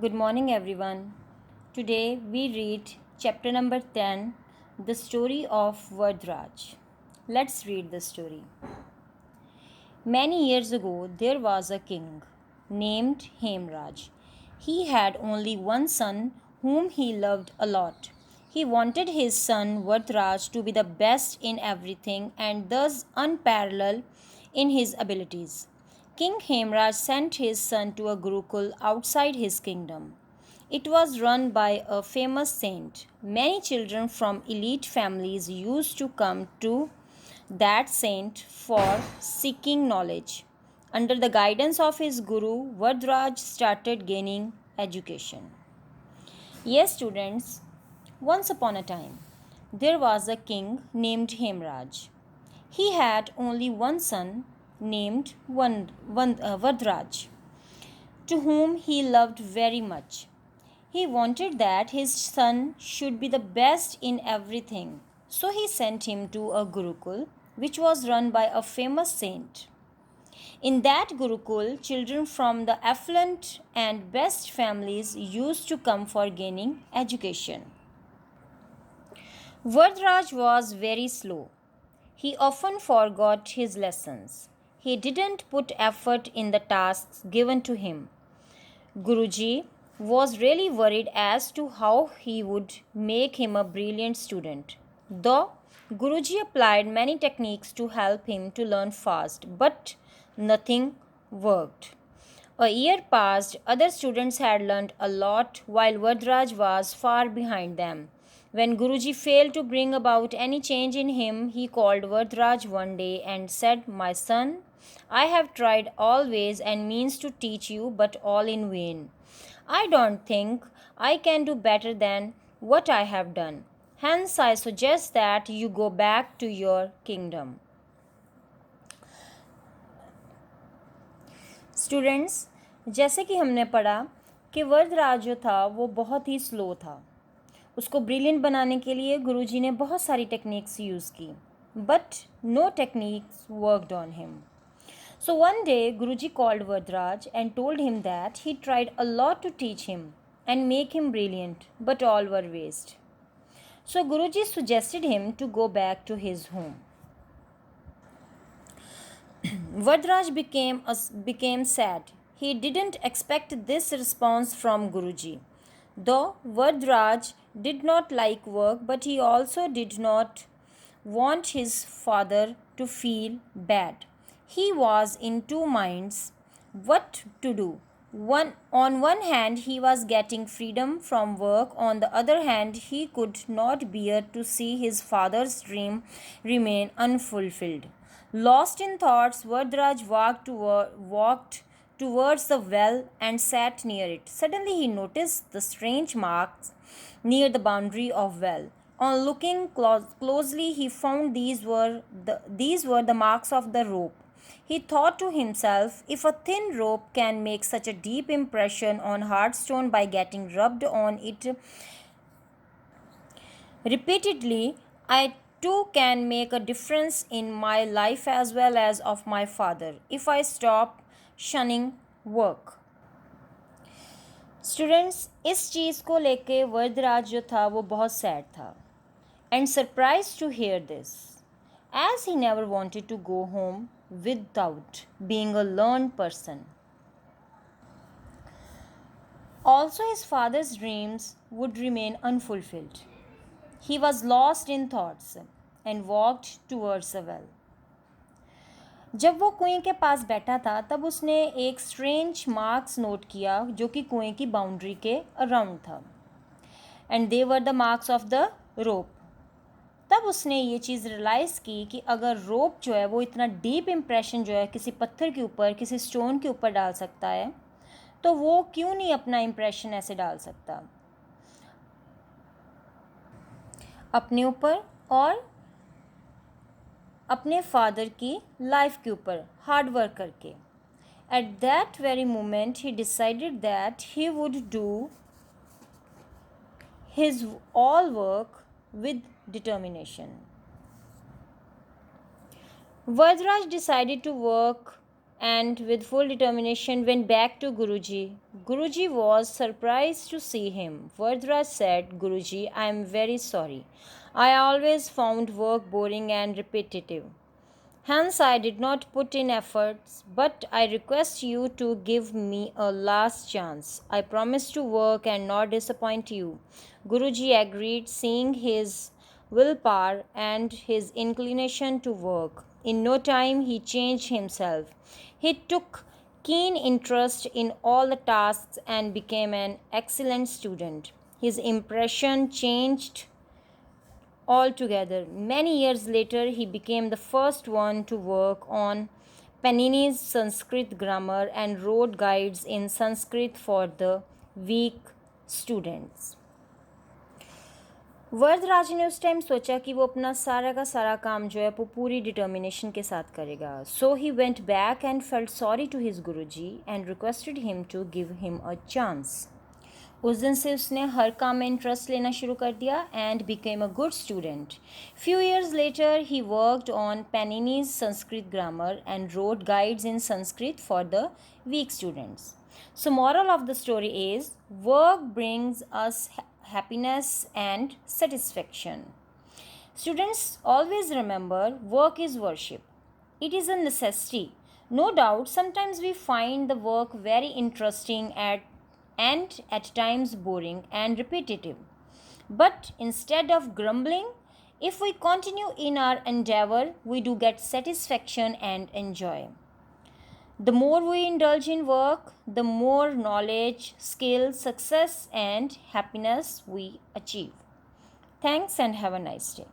Good morning, everyone. Today we read chapter number 10, The Story of Vardraj. Let's read the story. Many years ago, there was a king named Hemraj. He had only one son whom he loved a lot. He wanted his son Vardraj to be the best in everything and thus unparalleled in his abilities. King Hemraj sent his son to a Gurukul outside his kingdom. It was run by a famous saint. Many children from elite families used to come to that saint for seeking knowledge. Under the guidance of his guru, Vardraj started gaining education. Yes, students, once upon a time, there was a king named Hemraj. He had only one son named Vardraj, to whom he loved very much. He wanted that his son should be the best in everything, so he sent him to a Gurukul, which was run by a famous saint. In that Gurukul, children from the affluent and best families used to come for gaining education. Vardraj was very slow. He often forgot his lessons. He didn't put effort in the tasks given to him. Guruji was really worried as to how he would make him a brilliant student. Though Guruji applied many techniques to help him to learn fast, but nothing worked. A year passed, other students had learned a lot while Vardraj was far behind them. When Guruji failed to bring about any change in him, he called Vardraj one day and said, "My son, I have tried all ways and means to teach you, but all in vain. I don't think I can do better than what I have done. Hence, I suggest that you go back to your kingdom." Students, जैसे कि हमने पढ़ा कि वरदराज जो था वो बहुत ही slow था. उसको ब्रिलियंट बनाने के लिए गुरुजी ने बहुत सारी टेक्निक्स यूज़ की, but no techniques worked on him. So one day Guruji called Vardraj and told him that he tried a lot to teach him and make him brilliant, but all were waste. So Guruji suggested him to go back to his home. Vardraj became sad. He didn't expect this response from Guruji. Though Vardraj did not like work, but he also did not want his father to feel bad. He was in two minds what to do. On one hand, he was getting freedom from work. On the other hand, he could not bear to see his father's dream remain unfulfilled. Lost in thoughts, Vardraj walked towards the well and sat near it. Suddenly, he noticed the strange marks near the boundary of well. On looking closely, he found these were the marks of the rope. He thought to himself, if a thin rope can make such a deep impression on hard stone by getting rubbed on it repeatedly, I too can make a difference in my life as well as of my father if I stop shunning work. Students, इस चीज़ को लेके वरदराज जो था वो बहुत sad था and surprised to hear this, as he never wanted to go home without being a learned person. Also, his father's dreams would remain unfulfilled. He was lost in thoughts and walked towards the well. जब वो कुएं के पास बैठा था तब उसने एक strange marks note किया जो कि कुएं की बाउंड्री के अराउंड था, and they were the marks of the rope. तब उसने ये चीज़ रियलाइज़ की कि अगर रोप जो है वो इतना डीप इम्प्रेशन जो है किसी पत्थर के ऊपर, किसी स्टोन के ऊपर डाल सकता है, तो वो क्यों नहीं अपना इम्प्रेशन ऐसे डाल सकता अपने ऊपर और अपने फादर की लाइफ के ऊपर हार्ड वर्क करके. At that very moment he decided that he would do his all work with determination. Vardraj decided to work and with full determination went back to Guruji. Guruji was surprised to see him. Vardhraj said, Guruji, I am very sorry. I always found work boring and repetitive. Hence, I did not put in efforts, but I request you to give me a last chance. I promise to work and not disappoint you. Guruji agreed, seeing his willpower and his inclination to work. In no time, he changed himself. He took keen interest in all the tasks and became an excellent student. His impression changed altogether. Many years later, he became the first one to work on Panini's Sanskrit grammar and wrote guides in Sanskrit for the weak students. Varadraj ने उस time सोचा कि वो अपना सारा का सारा काम जो है वो पूरी डिटर्मिनेशन के साथ करेगा. So he went back and felt sorry to his guruji and requested him to give him a chance. उस दिन से उसने हर काम में इंटरेस्ट लेना शुरू कर दिया and became a good student. Few years later he worked on Panini's Sanskrit grammar and wrote guides in Sanskrit for the weak students. So moral of the story is work brings us happiness and satisfaction. Students always remember work is worship. It is a necessity. No doubt sometimes we find the work very interesting and at times boring and repetitive. But instead of grumbling, if we continue in our endeavor, we do get satisfaction and enjoy. The more we indulge in work, the more knowledge, skill, success, and happiness we achieve. Thanks and have a nice day.